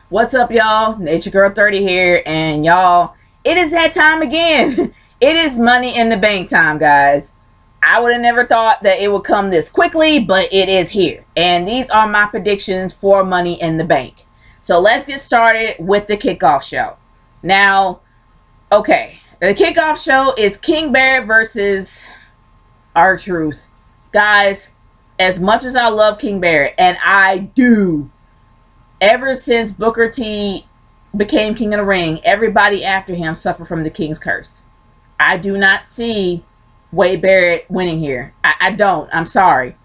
What's up, y'all? Nature Girl 30 here, and y'all, it is that time again. It is money in the bank time, guys. I would have never thought that it would come this quickly, but it is here. And these are my predictions for money in the bank. So let's get started with the kickoff show. Now, okay, the kickoff show is King Barrett versus R-Truth. Guys, as much as I love King Barrett, and I do, ever since Booker T became King of the Ring, everybody after him suffered from the King's curse. I do not see Wade Barrett winning here. I don't. I'm sorry.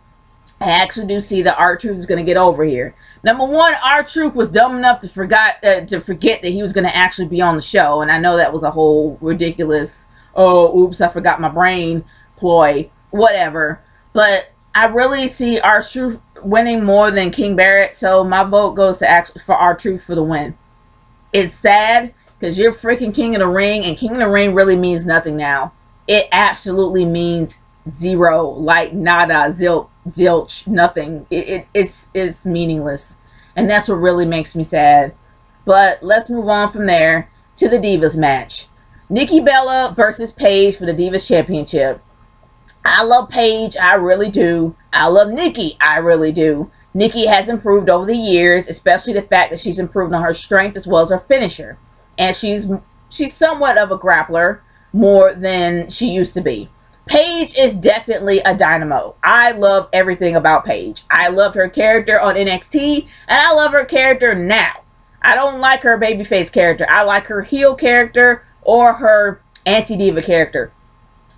I actually do see that R-Truth is going to get over here. Number one, R-Truth was dumb enough to forget that he was going to actually be on the show. And I know that was a whole ridiculous, oh, oops, I forgot my brain ploy, whatever. But I really see R-Truth winning more than King Barrett. So my vote goes to for R-Truth for the win. It's sad because you're freaking King of the Ring. And King of the Ring really means nothing now. It absolutely means zero. Like nada, zilch, nothing. It's meaningless. And that's what really makes me sad. But let's move on from there to the Divas match. Nikki Bella versus Paige for the Divas Championship. I love Paige, I really do. I love Nikki, I really do. Nikki has improved over the years, especially the fact that she's improved on her strength as well as her finisher. And she's somewhat of a grappler, more than she used to be. Paige is definitely a dynamo. I love everything about Paige. I loved her character on NXT, and I love her character now. I don't like her babyface character. I like her heel character or her anti-diva character.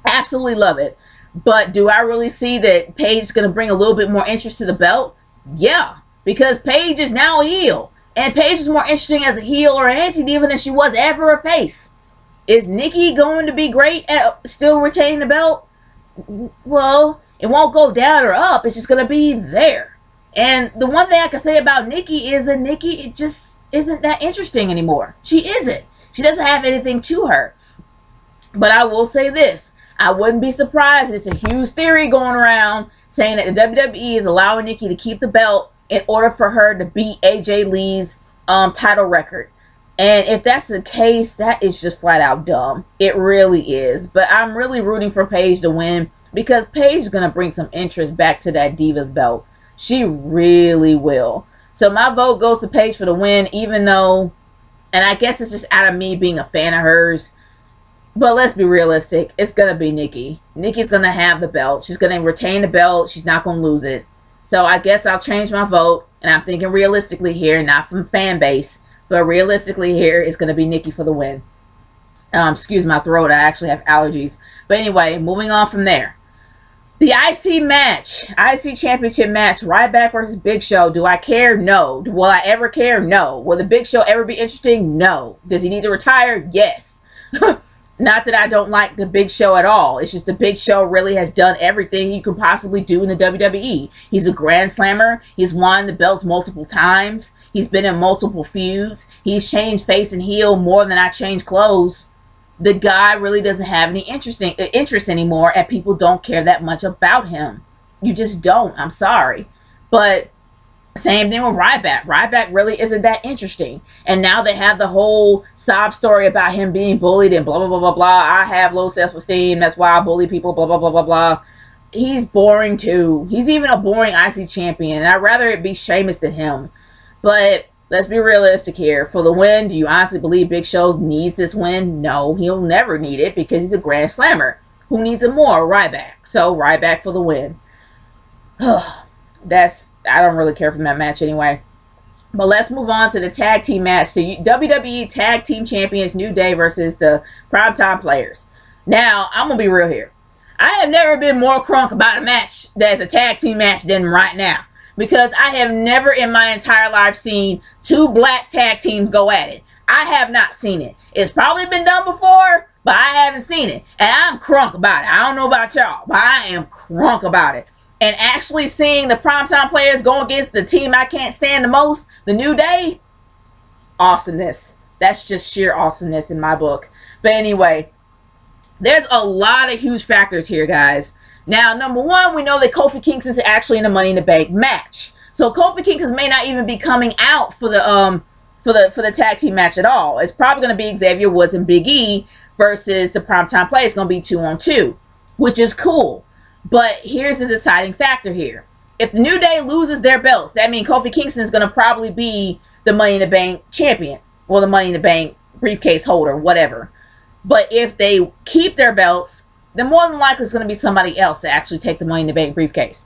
Absolutely love it. But do I really see that Paige is going to bring a little bit more interest to the belt? Yeah, because Paige is now a heel. And Paige is more interesting as a heel or an anti-diva than she was ever a face. Is Nikki going to be great at still retaining the belt? Well, it won't go down or up. It's just going to be there. And the one thing I can say about Nikki is that Nikki just isn't that interesting anymore. She isn't. She doesn't have anything to her. But I will say this. I wouldn't be surprised. It's a huge theory going around saying that the WWE is allowing Nikki to keep the belt in order for her to beat AJ Lee's title record. And if that's the case, that is just flat out dumb. It really is. But I'm really rooting for Paige to win because Paige is going to bring some interest back to that Divas belt. She really will. So my vote goes to Paige for the win, even though, and I guess it's just out of me being a fan of hers. But let's be realistic. It's going to be Nikki. Nikki's going to have the belt. She's going to retain the belt. She's not going to lose it. So I guess I'll change my vote. And I'm thinking realistically here, not from fan base. But realistically here, it's going to be Nikki for the win. Excuse my throat. I actually have allergies. But anyway, moving on from there. The IC match. IC Championship match. Ryback versus Big Show. Do I care? No. Will I ever care? No. Will the Big Show ever be interesting? No. Does he need to retire? Yes. Not that I don't like the Big Show at all. It's just the Big Show really has done everything you can possibly do in the WWE. He's a Grand Slammer. He's won the belts multiple times. He's been in multiple feuds. He's changed face and heel more than I change clothes. The guy really doesn't have any interest anymore, and people don't care that much about him. You just don't. I'm sorry. But same thing with Ryback. Ryback really isn't that interesting. And now they have the whole sob story about him being bullied and blah, blah, blah, blah, blah. I have low self-esteem. That's why I bully people, blah, blah, blah, blah, blah. He's boring, too. He's even a boring IC champion. And I'd rather it be Sheamus than him. But let's be realistic here. For the win, do you honestly believe Big Show needs this win? No, he'll never need it because he's a Grand Slammer. Who needs it more? Ryback. So, Ryback for the win. I don't really care for that match anyway. But let's move on to the tag team match. The WWE Tag Team Champions New Day versus the Primetime Players. Now, I'm going to be real here. I have never been more crunk about a match that's a tag team match than right now. Because I have never in my entire life seen two black tag teams go at it. I have not seen it. It's probably been done before, but I haven't seen it. And I'm crunk about it. I don't know about y'all, but I am crunk about it. And actually seeing the Primetime Players go against the team I can't stand the most, the New Day, awesomeness. That's just sheer awesomeness in my book. But anyway, there's a lot of huge factors here, guys. Now, number one, we know that Kofi Kingston's actually in the Money in the Bank match. So Kofi Kingston may not even be coming out for the for the tag team match at all. It's probably going to be Xavier Woods and Big E versus the Primetime Players. It's going to be 2-on-2, which is cool. But here's the deciding factor here. If the New Day loses their belts, that means Kofi Kingston is going to probably be the Money in the Bank champion. Well, the Money in the Bank briefcase holder, whatever. But if they keep their belts, then more than likely it's going to be somebody else to actually take the Money in the Bank briefcase.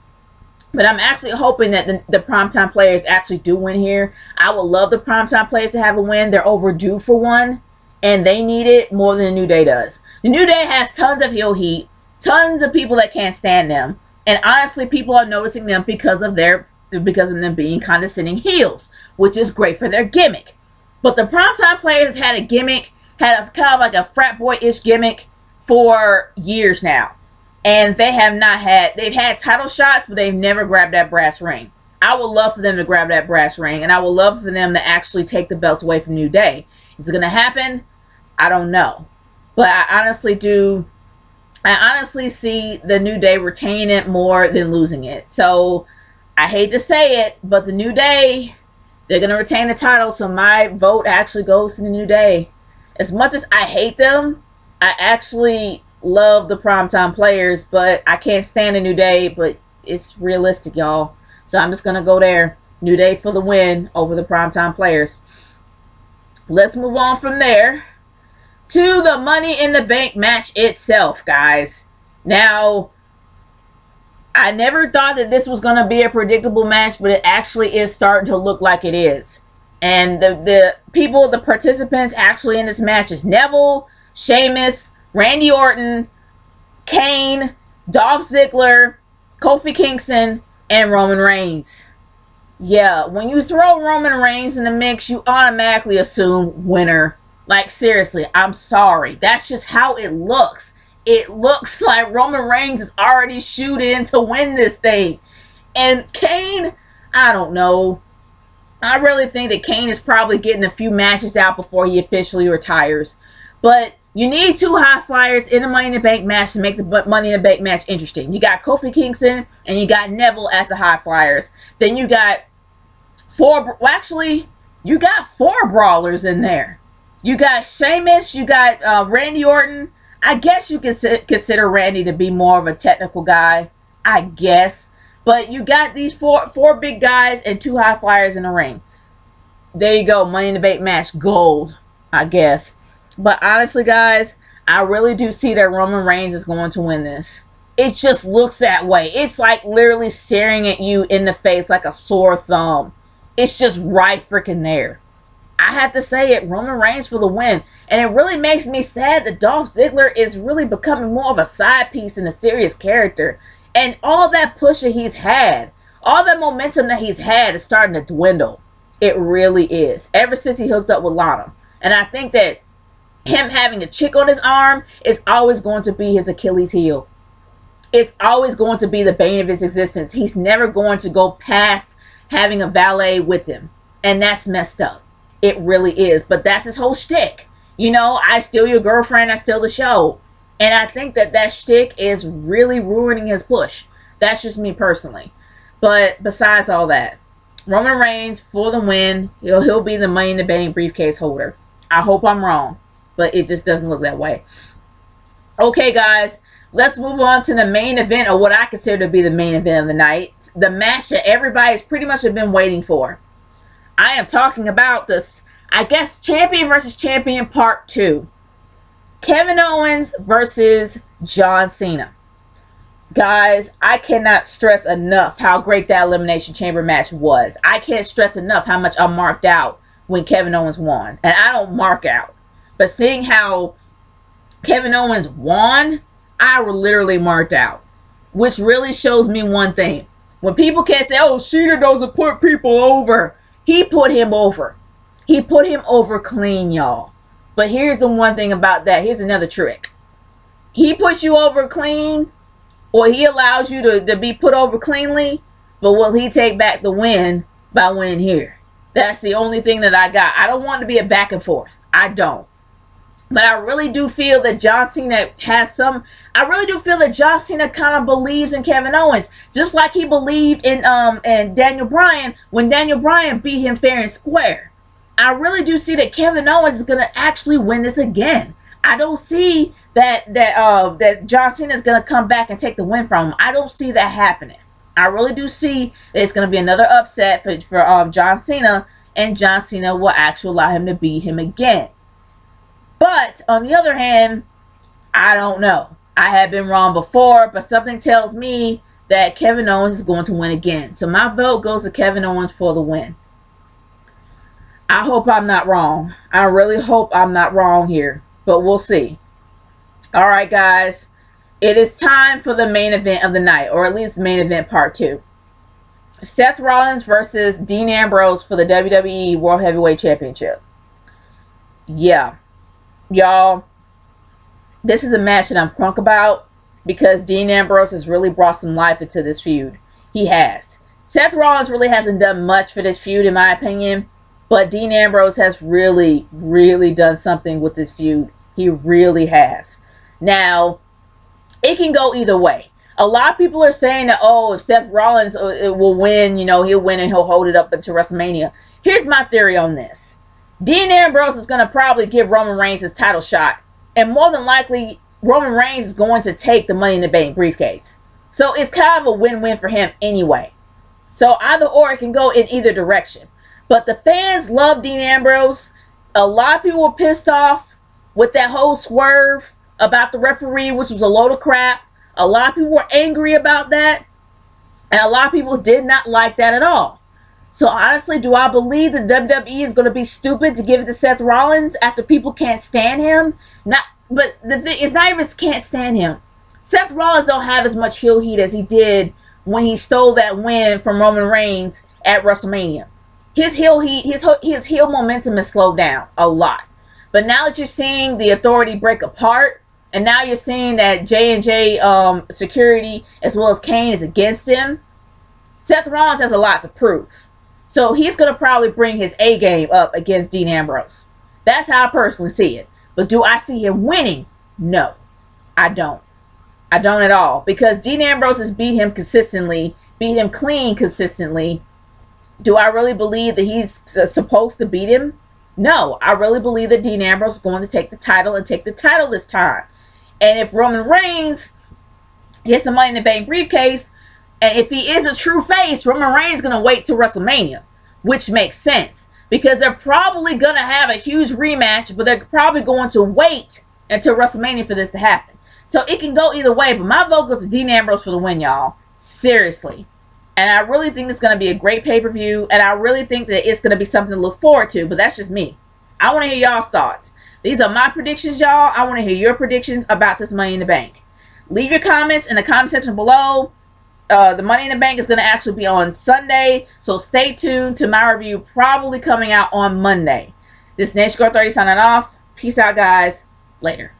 But I'm actually hoping that the Primetime Players actually do win here. I would love the Primetime Players to have a win. They're overdue for one, and they need it more than the New Day does. The New Day has tons of heel heat, tons of people that can't stand them, and honestly, people are noticing them because of them being condescending heels, which is great for their gimmick. But the Primetime Players had a gimmick, had a kind of like a frat boy-ish gimmick for years now. And they've had title shots, but they've never grabbed that brass ring. I would love for them to grab that brass ring, and I would love for them to actually take the belts away from New Day. Is it going to happen? I don't know. But I honestly see the New Day retaining it more than losing it. So, I hate to say it, but the New Day, they're going to retain the title, so my vote actually goes to the New Day. As much as I hate them, I actually love the Primetime Players, but I can't stand the New Day, but it's realistic, y'all. So I'm just going to go there. New Day for the win over the Primetime Players. Let's move on from there to the Money in the Bank match itself, guys. Now, I never thought that this was going to be a predictable match, but it actually is starting to look like it is. And the participants actually in this match is Neville, Sheamus, Randy Orton, Kane, Dolph Ziggler, Kofi Kingston, and Roman Reigns. Yeah, when you throw Roman Reigns in the mix, you automatically assume winner. Like, seriously, I'm sorry. That's just how it looks. It looks like Roman Reigns is already shooed in to win this thing. And Kane, I don't know. I really think that Kane is probably getting a few matches out before he officially retires. But you need two high flyers in the Money in the Bank match to make the Money in the Bank match interesting. You got Kofi Kingston and you got Neville as the high flyers. Then you got you got four brawlers in there. You got Sheamus, you got Randy Orton. I guess you can consider Randy to be more of a technical guy, I guess. But you got these four big guys and two high flyers in the ring. There you go, Money in the Bank match, gold, I guess. But honestly, guys, I really do see that Roman Reigns is going to win this. It just looks that way. It's like literally staring at you in the face like a sore thumb. It's just right freaking there. I have to say it, Roman Reigns for the win. And it really makes me sad that Dolph Ziggler is really becoming more of a side piece and a serious character. And all that push that he's had, all that momentum that he's had is starting to dwindle. It really is. Ever since he hooked up with Lana. And I think that him having a chick on his arm is always going to be his Achilles heel. It's always going to be the bane of his existence. He's never going to go past having a valet with him. And that's messed up. It really is. But that's his whole shtick. You know, I steal your girlfriend, I steal the show. And I think that that shtick is really ruining his push. That's just me personally. But besides all that, Roman Reigns for the win. He'll be the Money in the Bank briefcase holder. I hope I'm wrong. But it just doesn't look that way. Okay, guys. Let's move on to the main event, or what I consider to be the main event of the night. The match that everybody's pretty much been waiting for. I am talking about this, I guess, Champion versus Champion Part 2. Kevin Owens versus John Cena. Guys, I cannot stress enough how great that Elimination Chamber match was. I can't stress enough how much I marked out when Kevin Owens won. And I don't mark out. But seeing how Kevin Owens won, I literally marked out. Which really shows me one thing. When people can't say, oh, Cena doesn't put people over. He put him over. He put him over clean, y'all. But here's the one thing about that. Here's another trick. He puts you over clean, or he allows you to be put over cleanly, but will he take back the win by winning here? That's the only thing that I got. I don't want to be a back and forth. I don't. But I really do feel that John Cena has some... I really do feel that John Cena kind of believes in Kevin Owens. Just like he believed in Daniel Bryan when Daniel Bryan beat him fair and square. I really do see that Kevin Owens is going to actually win this again. I don't see that John Cena is going to come back and take the win from him. I don't see that happening. I really do see that it's going to be another upset for John Cena, and John Cena will actually allow him to beat him again. But on the other hand, I don't know. I have been wrong before, but something tells me that Kevin Owens is going to win again. So my vote goes to Kevin Owens for the win. I hope I'm not wrong. I really hope I'm not wrong here, but we'll see. All right, guys. It is time for the main event of the night, or at least main event part 2. Seth Rollins versus Dean Ambrose for the WWE World Heavyweight Championship. Yeah. Y'all, this is a match that I'm crunk about because Dean Ambrose has really brought some life into this feud. He has. Seth Rollins really hasn't done much for this feud, in my opinion, but Dean Ambrose has really, really done something with this feud. He really has. Now, it can go either way. A lot of people are saying that, oh, if Seth Rollins will win, you know, he'll win and he'll hold it up until WrestleMania. Here's my theory on this. Dean Ambrose is going to probably give Roman Reigns his title shot. And more than likely, Roman Reigns is going to take the Money in the Bank briefcase. So it's kind of a win-win for him anyway. So either or, it can go in either direction. But the fans love Dean Ambrose. A lot of people were pissed off with that whole swerve about the referee, which was a load of crap. A lot of people were angry about that. And a lot of people did not like that at all. So honestly, do I believe that WWE is going to be stupid to give it to Seth Rollins after people can't stand him? But the thing, it's not even can't stand him. Seth Rollins don't have as much heel heat as he did when he stole that win from Roman Reigns at WrestleMania. His heel heat, his heel momentum has slowed down a lot. But now that you're seeing the Authority break apart, and now you're seeing that J&J security as well as Kane is against him, Seth Rollins has a lot to prove. So he's going to probably bring his A game up against Dean Ambrose. That's how I personally see it. But do I see him winning? No, I don't. I don't at all. Because Dean Ambrose has beat him consistently, beat him clean consistently. Do I really believe that he's supposed to beat him? No, I really believe that Dean Ambrose is going to take the title and take the title this time. And if Roman Reigns gets the Money in the Bank briefcase, and if he is a true face, Roman Reigns is going to wait till WrestleMania, which makes sense. Because they're probably going to have a huge rematch, but they're probably going to wait until WrestleMania for this to happen. So it can go either way, but my vote goes to Dean Ambrose for the win, y'all. Seriously. And I really think it's going to be a great pay-per-view, and I really think that it's going to be something to look forward to, but that's just me. I want to hear y'all's thoughts. These are my predictions, y'all. I want to hear your predictions about this Money in the Bank. Leave your comments in the comment section below. The Money in the Bank is going to actually be on Sunday, so stay tuned to my review, probably coming out on Monday. This is Naturegirl 30 signing off. Peace out, guys. Later.